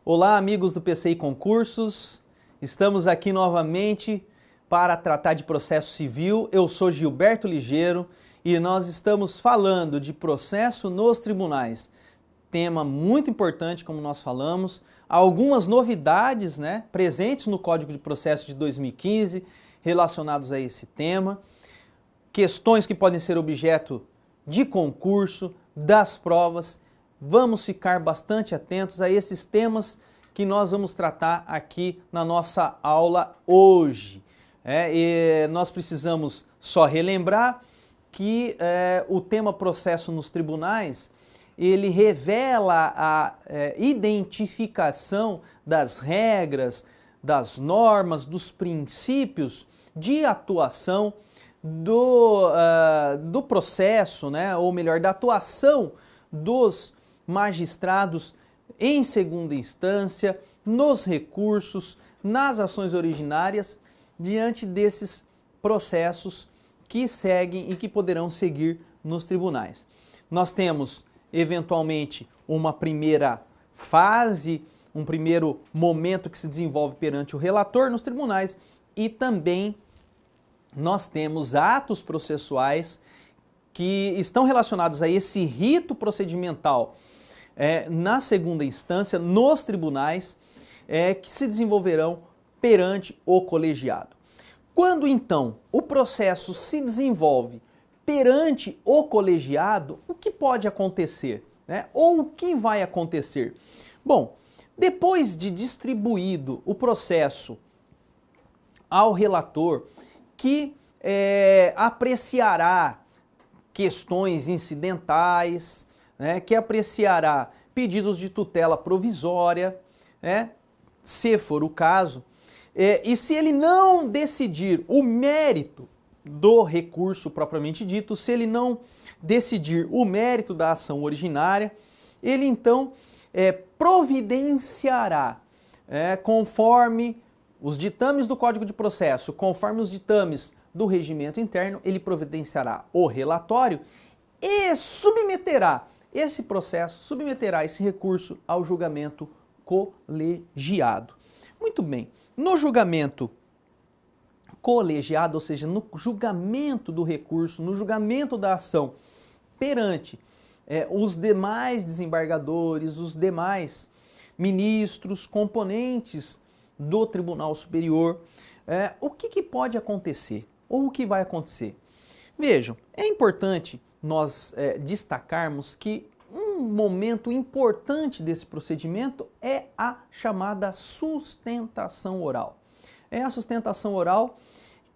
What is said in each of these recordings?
Olá, amigos do PCI Concursos. Estamos aqui novamente para tratar de processo civil. Eu sou Gilberto Ligeiro e nós estamos falando de processo nos tribunais. Tema muito importante, como nós falamos. Algumas novidades, presentes no Código de Processo de 2015 relacionados a esse tema. Questões que podem ser objeto de concurso, das provas. Vamos ficar bastante atentos a esses temas que nós vamos tratar aqui na nossa aula hoje. E nós precisamos só relembrar que o tema processo nos tribunais, ele revela a identificação das regras, das normas, dos princípios de atuação do processo, ou melhor, da atuação dos magistrados em segunda instância, nos recursos, nas ações originárias, diante desses processos que seguem e que poderão seguir nos tribunais. Nós temos, eventualmente, uma primeira fase, um primeiro momento que se desenvolve perante o relator nos tribunais e também nós temos atos processuais que estão relacionados a esse rito procedimental na segunda instância, nos tribunais, que se desenvolverão perante o colegiado. Quando então o processo se desenvolve perante o colegiado, o que pode acontecer? Ou o que vai acontecer? Bom, depois de distribuído o processo ao relator, que apreciará questões incidentais, que apreciará pedidos de tutela provisória, se for o caso, e se ele não decidir o mérito do recurso propriamente dito, se ele não decidir o mérito da ação originária, ele então providenciará, conforme os ditames do Código de Processo, conforme os ditames do regimento interno, ele providenciará o relatório e submeterá esse processo, submeterá esse recurso ao julgamento colegiado. Muito bem, no julgamento colegiado, ou seja, no julgamento do recurso, no julgamento da ação perante os demais desembargadores, os demais ministros, componentes do Tribunal Superior, o que pode acontecer? Ou o que vai acontecer? Vejam, é importante nós destacarmos que um momento importante desse procedimento é a chamada sustentação oral. É a sustentação oral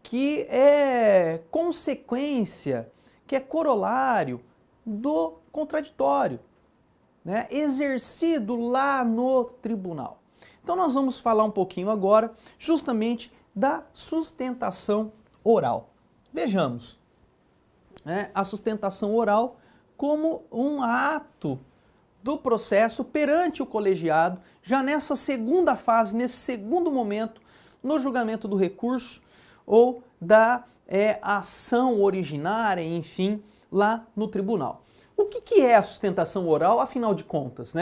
que é consequência, que é corolário do contraditório, exercido lá no tribunal. Então nós vamos falar um pouquinho agora justamente da sustentação oral. Vejamos, a sustentação oral como um ato do processo perante o colegiado, já nessa segunda fase, nesse segundo momento, no julgamento do recurso ou da ação originária, enfim, lá no tribunal. O que é a sustentação oral, afinal de contas,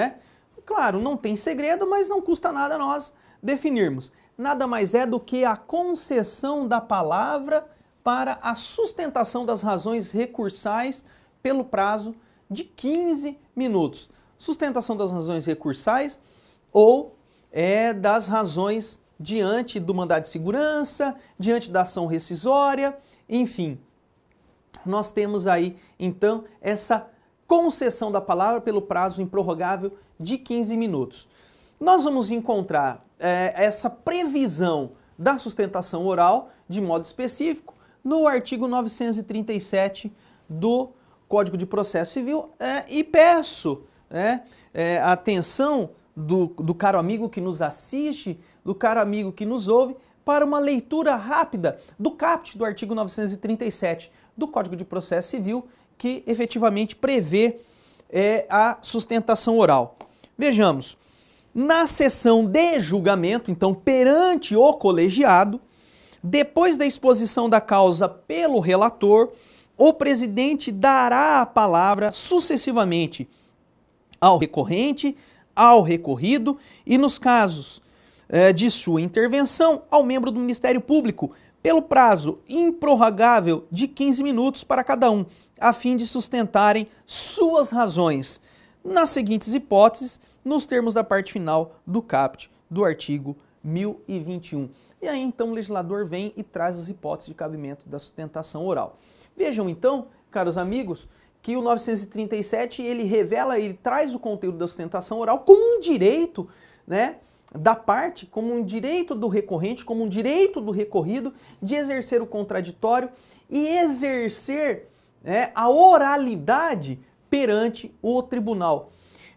Claro, não tem segredo, mas não custa nada nós definirmos. Nada mais é do que a concessão da palavra para a sustentação das razões recursais pelo prazo de 15 minutos. Sustentação das razões recursais ou das razões diante do mandado de segurança, diante da ação rescisória, enfim. Nós temos aí, então, essa concessão da palavra pelo prazo improrrogável de 15 minutos. Nós vamos encontrar essa previsão da sustentação oral, de modo específico, no artigo 937 do Código de Processo Civil e peço a atenção do caro amigo que nos assiste, do caro amigo que nos ouve, para uma leitura rápida do caput do artigo 937 do Código de Processo Civil, que efetivamente prevê a sustentação oral. Vejamos, na sessão de julgamento, então perante o colegiado, depois da exposição da causa pelo relator, o presidente dará a palavra sucessivamente ao recorrente, ao recorrido e, nos casos de sua intervenção, ao membro do Ministério Público, pelo prazo improrrogável de 15 minutos para cada um, a fim de sustentarem suas razões, nas seguintes hipóteses, nos termos da parte final do caput do artigo 1021. E aí, então, o legislador vem e traz as hipóteses de cabimento da sustentação oral. Vejam, então, caros amigos, que o 937, ele revela, ele traz o conteúdo da sustentação oral como um direito, né, da parte, como um direito do recorrente, como um direito do recorrido de exercer o contraditório e exercer a oralidade perante o tribunal.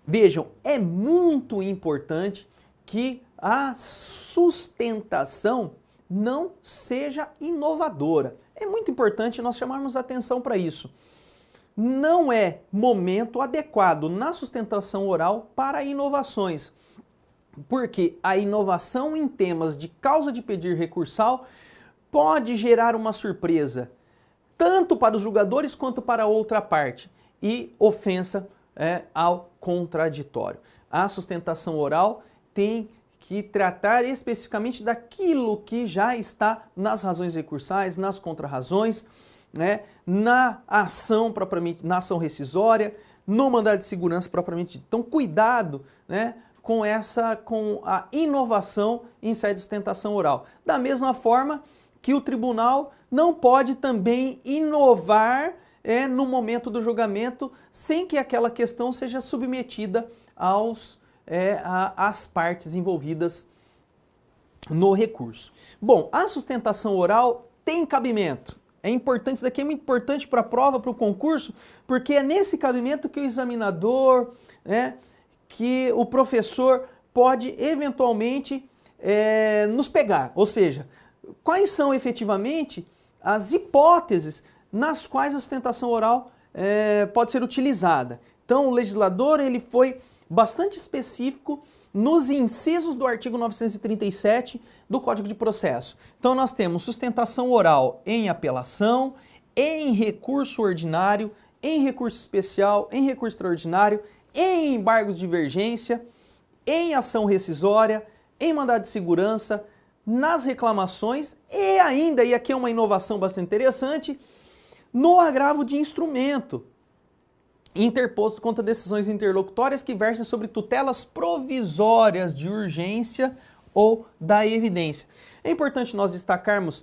Vejam, é muito importante que a sustentação não seja inovadora. É muito importante nós chamarmos atenção para isso. Não é momento adequado na sustentação oral para inovações, porque a inovação em temas de causa de pedir recursal pode gerar uma surpresa, tanto para os julgadores quanto para a outra parte, e ofensa ao contraditório. A sustentação oral tem que tratar especificamente daquilo que já está nas razões recursais, nas contrarrazões, né, na ação propriamente, na ação rescisória, no mandado de segurança propriamente dito. Então, cuidado, né, com a inovação em sede de sustentação oral. Da mesma forma que o tribunal não pode também inovar no momento do julgamento sem que aquela questão seja submetida às partes envolvidas no recurso. Bom, a sustentação oral tem cabimento. É importante, isso daqui é muito importante para a prova, para o concurso, porque é nesse cabimento que o examinador, que o professor pode eventualmente nos pegar. Ou seja, quais são efetivamente as hipóteses nas quais a sustentação oral pode ser utilizada. Então, o legislador ele foi bastante específico nos incisos do artigo 937 do Código de Processo. Então, nós temos sustentação oral em apelação, em recurso ordinário, em recurso especial, em recurso extraordinário, em embargos de divergência, em ação rescisória, em mandado de segurança, nas reclamações e ainda, e aqui é uma inovação bastante interessante, no agravo de instrumento interposto contra decisões interlocutórias que versem sobre tutelas provisórias de urgência ou da evidência. É importante nós destacarmos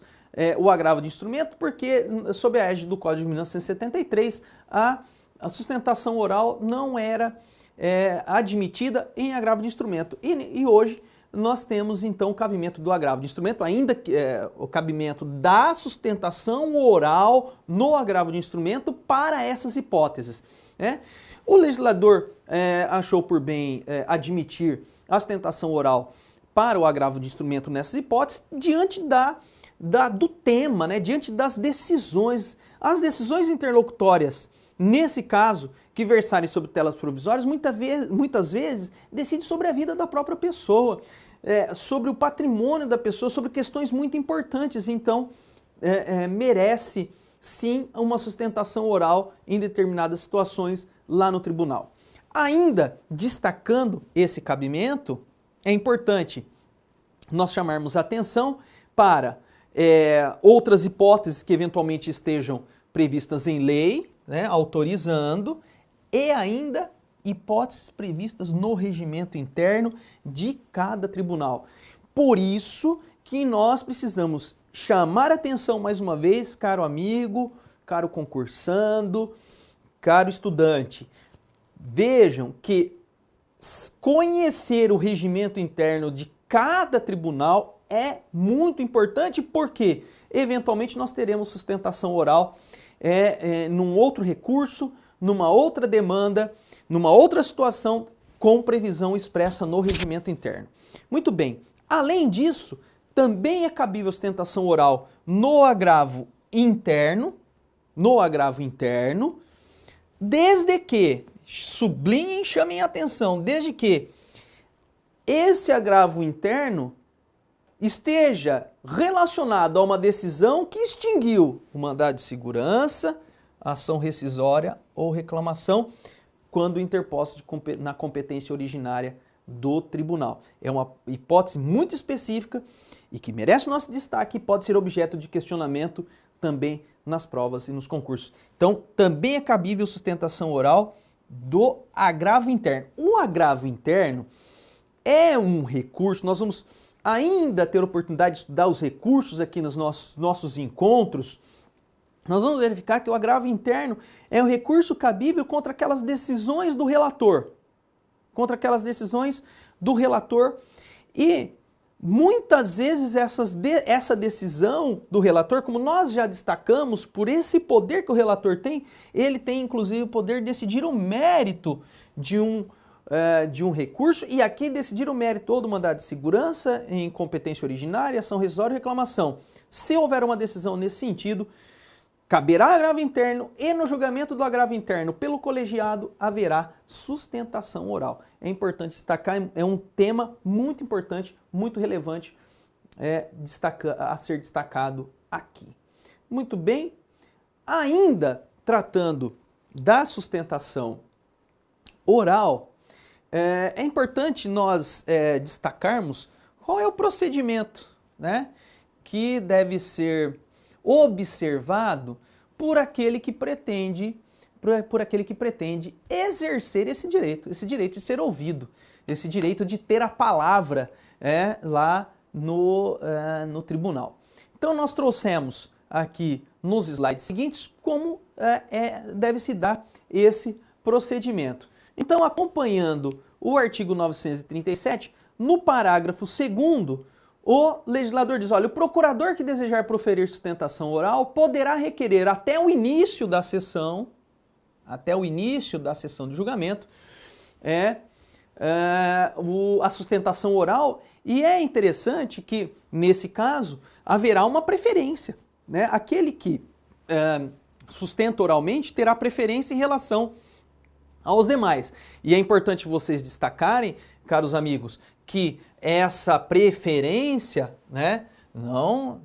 o agravo de instrumento porque, sob a égide do Código de 1973, a sustentação oral não era admitida em agravo de instrumento. E hoje nós temos então o cabimento do agravo de instrumento, ainda que o cabimento da sustentação oral no agravo de instrumento para essas hipóteses. O legislador achou por bem admitir a sustentação oral para o agravo de instrumento nessas hipóteses diante do tema, diante das decisões. As decisões interlocutórias, nesse caso, que versarem sobre telas provisórias, muitas vezes decidem sobre a vida da própria pessoa, sobre o patrimônio da pessoa, sobre questões muito importantes. Então, merece sim uma sustentação oral em determinadas situações lá no tribunal. Ainda destacando esse cabimento, é importante nós chamarmos atenção para outras hipóteses que eventualmente estejam previstas em lei, autorizando, e ainda hipóteses previstas no regimento interno de cada tribunal. Por isso que nós precisamos chamar atenção mais uma vez, caro amigo, caro concursando, caro estudante. Vejam que conhecer o regimento interno de cada tribunal é muito importante porque, eventualmente, nós teremos sustentação oral num outro recurso, numa outra demanda, numa outra situação com previsão expressa no regimento interno. Muito bem. Além disso, também é cabível sustentação oral no agravo interno, desde que, sublinhem e chamem a atenção, desde que esse agravo interno esteja relacionado a uma decisão que extinguiu o mandado de segurança, ação rescisória ou reclamação, quando interposto na competência originária do tribunal. É uma hipótese muito específica e que merece nosso destaque e pode ser objeto de questionamento também nas provas e nos concursos. Então, também é cabível sustentação oral do agravo interno. O agravo interno é um recurso, nós vamos ainda ter oportunidade de estudar os recursos aqui nos nossos encontros. Nós vamos verificar que o agravo interno é um recurso cabível contra aquelas decisões do relator. E muitas vezes essa decisão do relator, como nós já destacamos, por esse poder que o relator tem, ele tem inclusive o poder de decidir o mérito de um recurso, e aqui decidir o mérito ou do mandado de segurança, em competência originária, ação rescisória ou reclamação. Se houver uma decisão nesse sentido, caberá agravo interno e no julgamento do agravo interno pelo colegiado haverá sustentação oral. É importante destacar, é um tema muito importante, muito relevante a ser destacado aqui. Muito bem, ainda tratando da sustentação oral, é importante nós destacarmos qual é o procedimento, né, que deve ser observado por aquele que pretende exercer esse direito de ser ouvido, esse direito de ter a palavra lá no tribunal. Então nós trouxemos aqui nos slides seguintes como deve se dar esse procedimento. Então, acompanhando o artigo 937, no parágrafo 2º, o legislador diz, olha, o procurador que desejar proferir sustentação oral poderá requerer até o início da sessão de julgamento, a sustentação oral, e é interessante que, nesse caso, haverá uma preferência, né? Aquele que sustenta oralmente terá preferência em relação aos demais. E é importante vocês destacarem, caros amigos, que essa preferência, não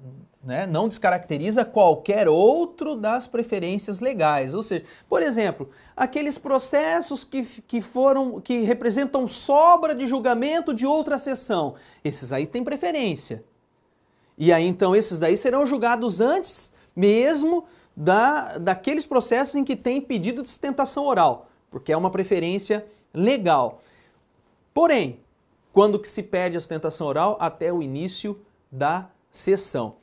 descaracteriza qualquer outro das preferências legais. Ou seja, por exemplo, aqueles processos que representam sobra de julgamento de outra sessão, esses aí têm preferência. E aí então esses daí serão julgados antes mesmo daqueles processos em que tem pedido de sustentação oral, porque é uma preferência legal. Porém, quando que se pede a sustentação oral? Até o início da sessão,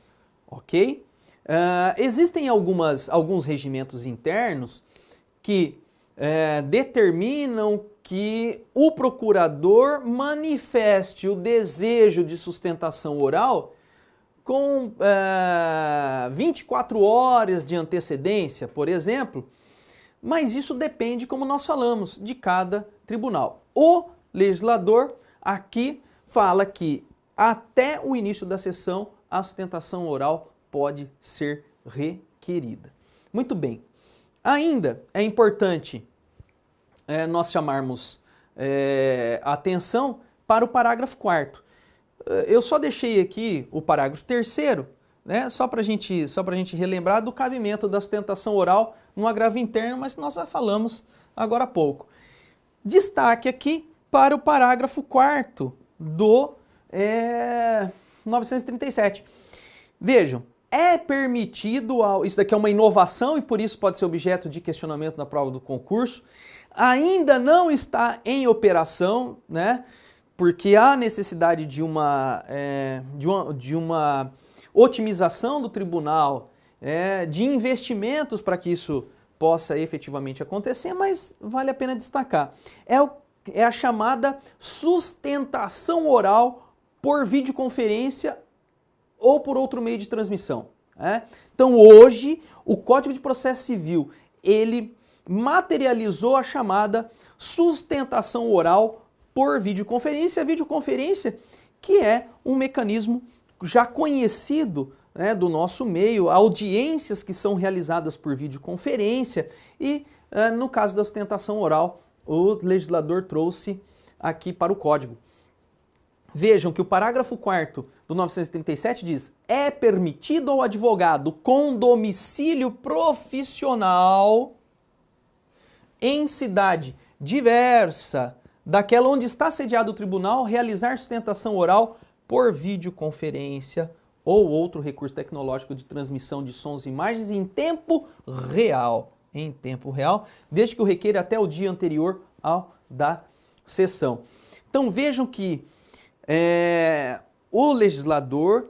ok? Existem alguns regimentos internos que determinam que o procurador manifeste o desejo de sustentação oral com 24 horas de antecedência, por exemplo, mas isso depende, como nós falamos, de cada tribunal. O legislador aqui fala que até o início da sessão a sustentação oral pode ser requerida. Muito bem. Ainda é importante nós chamarmos atenção para o parágrafo 4º. Eu só deixei aqui o parágrafo 3º, né, só para a gente relembrar do cabimento da sustentação oral no agravo interno, mas nós já falamos agora há pouco. Destaque aqui para o parágrafo 4º do 937. Vejam, é permitido, isso daqui é uma inovação e por isso pode ser objeto de questionamento na prova do concurso, ainda não está em operação, né, porque há necessidade de uma otimização do tribunal, de investimentos para que isso possa efetivamente acontecer, mas vale a pena destacar. É a chamada sustentação oral por videoconferência ou por outro meio de transmissão. Então hoje o Código de Processo Civil, ele materializou a chamada sustentação oral por videoconferência. A videoconferência que é um mecanismo já conhecido, né, do nosso meio, audiências que são realizadas por videoconferência e no caso da sustentação oral, o legislador trouxe aqui para o Código. Vejam que o parágrafo 4º do 937 diz: é permitido ao advogado com domicílio profissional em cidade diversa daquela onde está sediado o tribunal, realizar sustentação oral por videoconferência ou outro recurso tecnológico de transmissão de sons e imagens em tempo real, desde que o requeira até o dia anterior ao da sessão. Então vejam que o legislador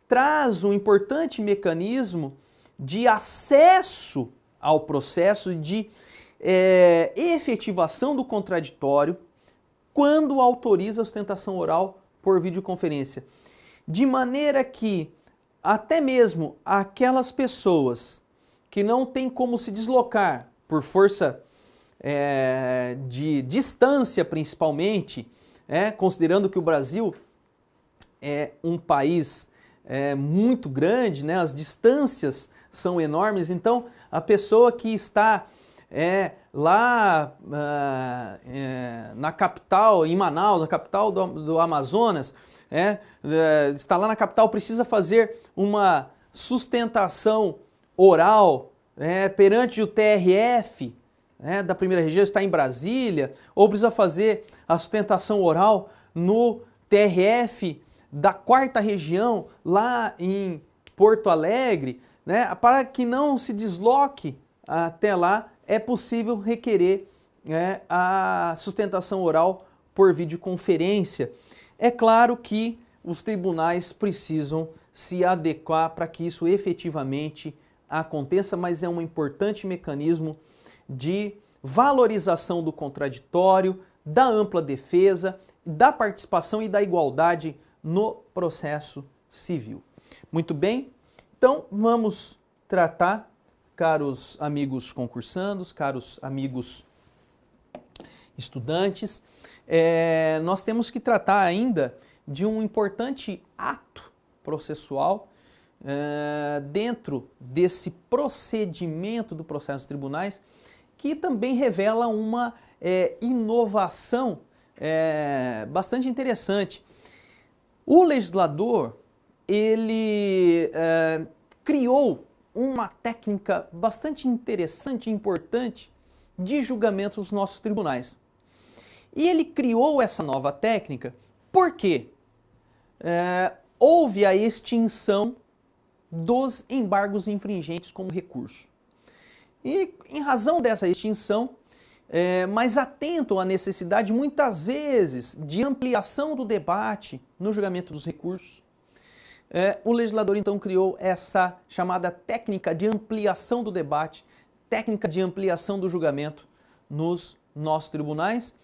traz um importante mecanismo de acesso ao processo de efetivação do contraditório quando autoriza a sustentação oral por videoconferência. De maneira que até mesmo aquelas pessoas que não têm como se deslocar por força de distância principalmente, considerando que o Brasil é um país muito grande, né? As distâncias são enormes, então a pessoa que está lá na capital, em Manaus, na capital do Amazonas, está lá na capital, precisa fazer uma sustentação oral perante o TRF da primeira região, está em Brasília, ou precisa fazer a sustentação oral no TRF da quarta região, lá em Porto Alegre, né? Para que não se desloque até lá, é possível requerer a sustentação oral por videoconferência. É claro que os tribunais precisam se adequar para que isso efetivamente aconteça, mas é um importante mecanismo de valorização do contraditório, da ampla defesa, da participação e da igualdade no processo civil. Muito bem, então vamos tratar, caros amigos concursandos, caros amigos estudantes, nós temos que tratar ainda de um importante ato processual dentro desse procedimento do processo dos tribunais, que também revela uma inovação bastante interessante. O legislador, ele criou uma técnica bastante interessante e importante de julgamento dos nossos tribunais. E ele criou essa nova técnica porque houve a extinção dos embargos infringentes como recurso. E em razão dessa extinção, mas atento à necessidade muitas vezes de ampliação do debate no julgamento dos recursos, o legislador então criou essa chamada técnica de ampliação do debate, técnica de ampliação do julgamento nos nossos tribunais,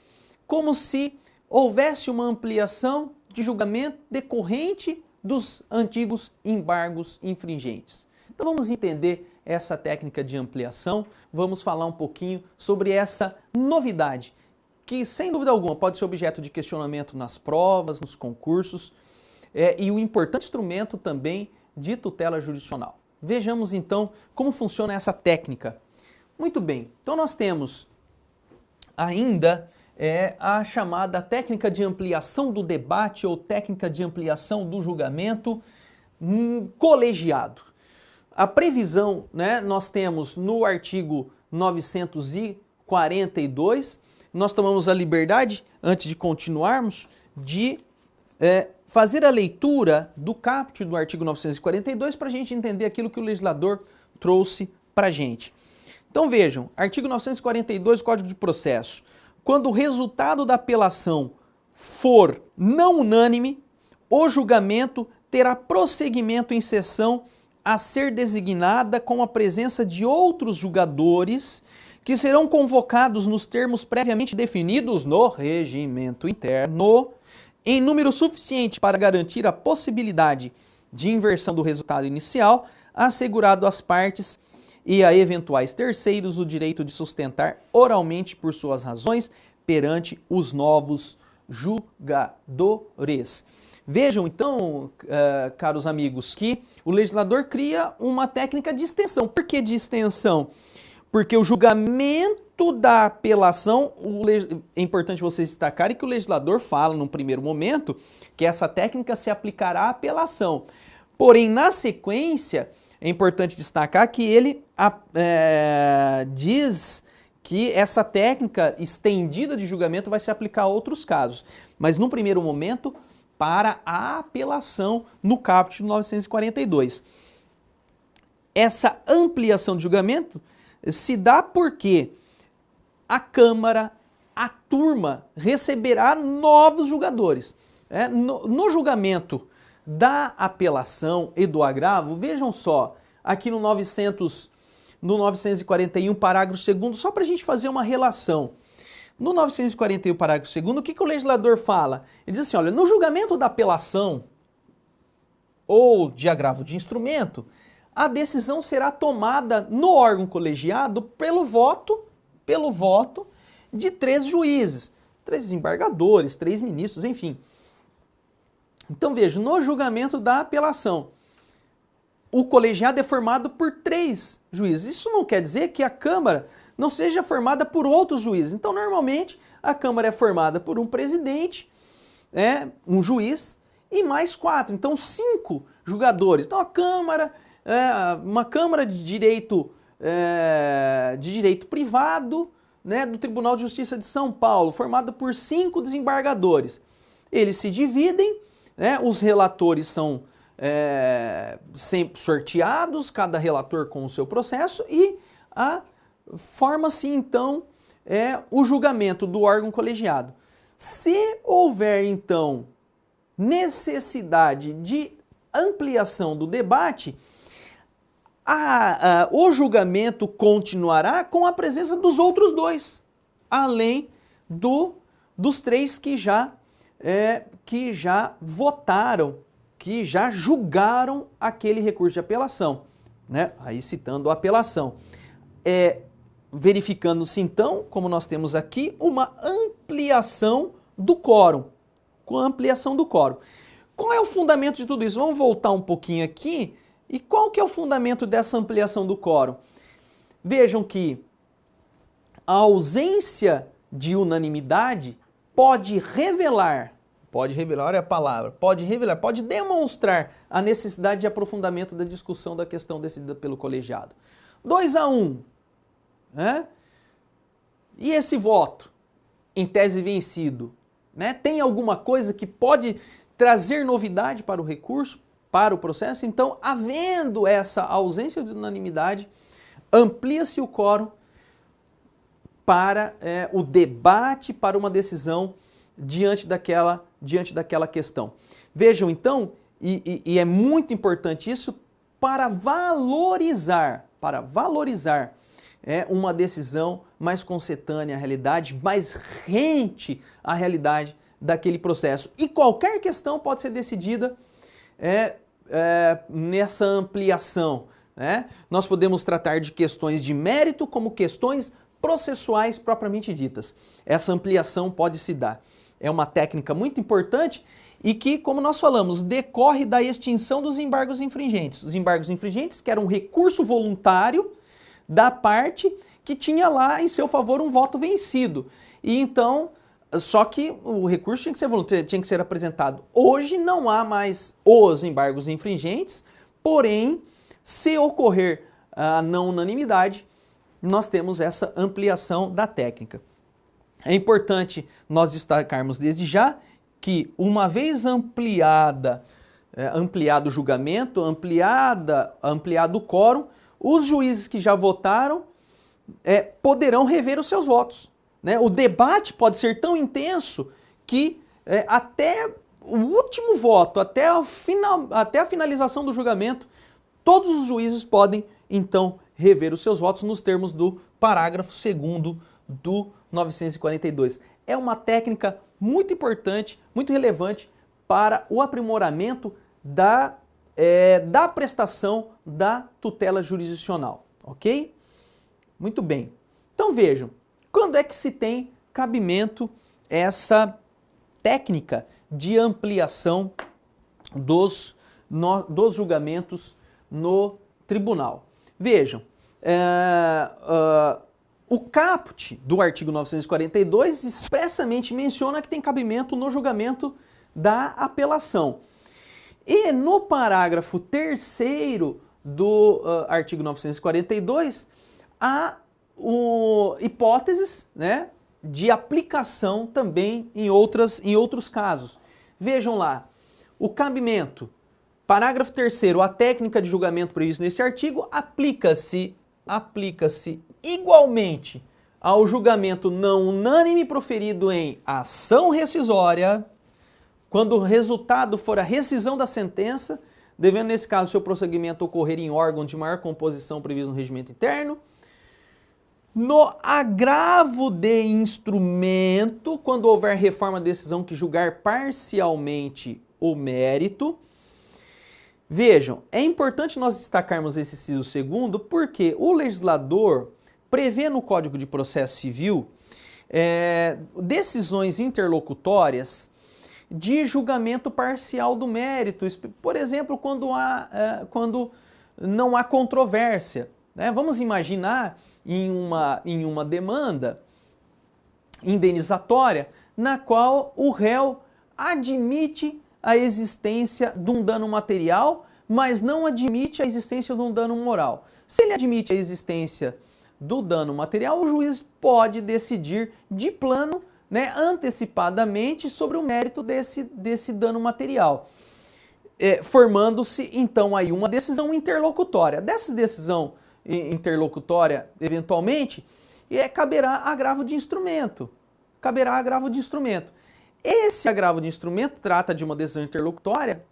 como se houvesse uma ampliação de julgamento decorrente dos antigos embargos infringentes. Então vamos entender essa técnica de ampliação, vamos falar um pouquinho sobre essa novidade, que sem dúvida alguma pode ser objeto de questionamento nas provas, nos concursos, e um importante instrumento também de tutela jurisdicional. Vejamos então como funciona essa técnica. Muito bem, então nós temos ainda a chamada técnica de ampliação do debate ou técnica de ampliação do julgamento colegiado. A previsão, nós temos no artigo 942, nós tomamos a liberdade, antes de continuarmos, de fazer a leitura do caput do artigo 942 para a gente entender aquilo que o legislador trouxe para a gente. Então vejam, artigo 942 do Código de Processo. Quando o resultado da apelação for não unânime, o julgamento terá prosseguimento em sessão a ser designada com a presença de outros julgadores que serão convocados nos termos previamente definidos no regimento interno, em número suficiente para garantir a possibilidade de inversão do resultado inicial, assegurado às partes e a eventuais terceiros o direito de sustentar oralmente por suas razões perante os novos julgadores. Vejam então, caros amigos, que o legislador cria uma técnica de extensão. Por que de extensão? Porque o julgamento da apelação, é importante vocês destacarem que o legislador fala num primeiro momento que essa técnica se aplicará à apelação. Porém, na sequência, é importante destacar que ele diz que essa técnica estendida de julgamento vai se aplicar a outros casos. Mas, num primeiro momento, para a apelação no caput 942. Essa ampliação de julgamento se dá porque a Câmara, a turma, receberá novos julgadores. No julgamento da apelação e do agravo, vejam só, aqui no 941, parágrafo 2º, só para a gente fazer uma relação. No 941, parágrafo 2º, o que o legislador fala? Ele diz assim, olha, no julgamento da apelação ou de agravo de instrumento, a decisão será tomada no órgão colegiado pelo voto de 3 juízes, 3 desembargadores, 3 ministros, enfim. Então veja, no julgamento da apelação, o colegiado é formado por 3 juízes. Isso não quer dizer que a Câmara não seja formada por outros juízes. Então, normalmente, a Câmara é formada por um presidente, um juiz e mais 4. Então, 5 julgadores. Então, a Câmara, uma Câmara de direito privado, do Tribunal de Justiça de São Paulo, formada por 5 desembargadores. Eles se dividem, os relatores são sempre sorteados, cada relator com o seu processo, e forma-se então o julgamento do órgão colegiado. Se houver então necessidade de ampliação do debate, o julgamento continuará com a presença dos outros 2, além dos 3 que já votaram, que já julgaram aquele recurso de apelação, Aí citando a apelação. Verificando-se então, como nós temos aqui, uma ampliação do quórum. Com a ampliação do quórum. Qual é o fundamento de tudo isso? Vamos voltar um pouquinho aqui. E qual que é o fundamento dessa ampliação do quórum? Vejam que a ausência de unanimidade pode revelar é a palavra, pode demonstrar a necessidade de aprofundamento da discussão da questão decidida pelo colegiado. 2-1, E esse voto, em tese vencido, tem alguma coisa que pode trazer novidade para o recurso, para o processo? Então, havendo essa ausência de unanimidade, amplia-se o quórum para o debate, para uma decisão diante daquela questão. Vejam então, e é muito importante isso, para valorizar uma decisão mais concetânea à realidade, mais rente à realidade daquele processo. E qualquer questão pode ser decidida nessa ampliação. Nós podemos tratar de questões de mérito como questões processuais propriamente ditas. Essa ampliação pode se dar. É uma técnica muito importante e que, como nós falamos, decorre da extinção dos embargos infringentes. Os embargos infringentes, que era um recurso voluntário da parte que tinha lá em seu favor um voto vencido. E então, só que o recurso tinha que ser voluntário, tinha que ser apresentado. Hoje não há mais os embargos infringentes, porém, se ocorrer a não unanimidade, nós temos essa ampliação da técnica. É importante nós destacarmos desde já que, uma vez ampliado o julgamento, ampliado o quórum, os juízes que já votaram poderão rever os seus votos. O debate pode ser tão intenso que até o último voto, até a finalização do julgamento, todos os juízes podem, então, rever os seus votos nos termos do parágrafo 2º do 942. É uma técnica muito importante, muito relevante para o aprimoramento da prestação da tutela jurisdicional, ok? Muito bem. Então vejam, quando é que se tem cabimento essa técnica de ampliação dos julgamentos no tribunal? Vejam, o caput do artigo 942 expressamente menciona que tem cabimento no julgamento da apelação. E no parágrafo 3º do artigo 942, há hipóteses, né, de aplicação também em outros casos. Vejam lá, o cabimento, parágrafo 3º, a técnica de julgamento prevista nesse artigo aplica-se igualmente ao julgamento não unânime proferido em ação rescisória, quando o resultado for a rescisão da sentença, devendo nesse caso seu prosseguimento ocorrer em órgão de maior composição previsto no regimento interno, no agravo de instrumento, quando houver reforma da decisão que julgar parcialmente o mérito. Vejam, é importante nós destacarmos esse inciso segundo, porque o legislador prevê no Código de Processo Civil decisões interlocutórias de julgamento parcial do mérito. Por exemplo, quando não há controvérsia, né? Vamos imaginar em uma demanda indenizatória na qual o réu admite a existência de um dano material, mas não admite a existência de um dano moral. Se ele admite a existência do dano material, o juiz pode decidir de plano, né, antecipadamente sobre o mérito desse dano material, formando-se então aí uma decisão interlocutória. Dessa decisão interlocutória, eventualmente, caberá agravo de instrumento. Esse agravo de instrumento trata de uma decisão interlocutória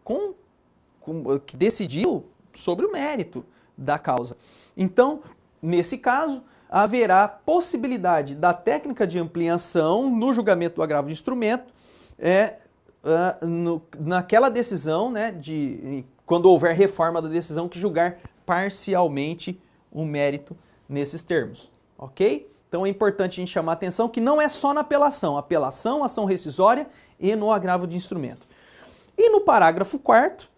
que decidiu sobre o mérito da causa. Então, nesse caso, haverá possibilidade da técnica de ampliação no julgamento do agravo de instrumento, naquela decisão, né, quando houver reforma da decisão que julgar parcialmente o mérito nesses termos, ok? Então é importante a gente chamar a atenção que não é só na apelação, ação rescisória e no agravo de instrumento. E no parágrafo 4º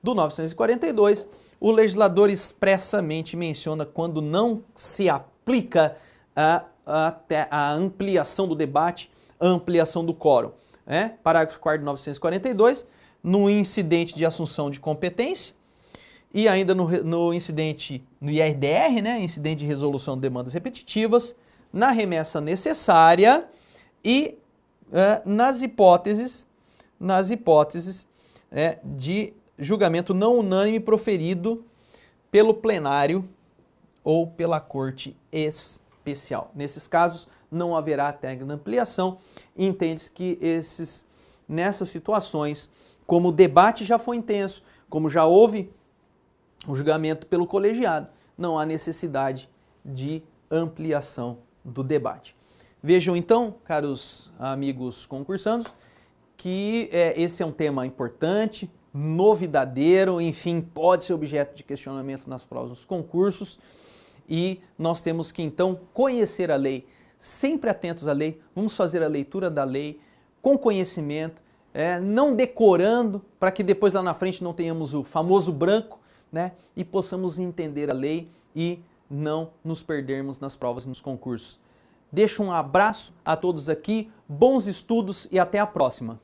do 942, o legislador expressamente menciona quando não se aplica a ampliação do debate, a ampliação do quórum. Parágrafo 4º de 942, no incidente de assunção de competência, e ainda no incidente, no IRDR, né, incidente de resolução de demandas repetitivas, na remessa necessária e nas hipóteses de julgamento não unânime proferido pelo plenário ou pela corte especial. Nesses casos, não haverá técnica de ampliação. Entende-se que nessas situações, como o debate já foi intenso, como já houve o julgamento pelo colegiado, não há necessidade de ampliação do debate. Vejam então, caros amigos concursandos, que esse é um tema importante, novidadeiro, enfim, pode ser objeto de questionamento nas provas dos concursos, e nós temos que então conhecer a lei, sempre atentos à lei, vamos fazer a leitura da lei com conhecimento, não decorando, para que depois lá na frente não tenhamos o famoso branco, né, e possamos entender a lei e não nos perdermos nas provas e nos concursos. Deixo um abraço a todos aqui, bons estudos e até a próxima.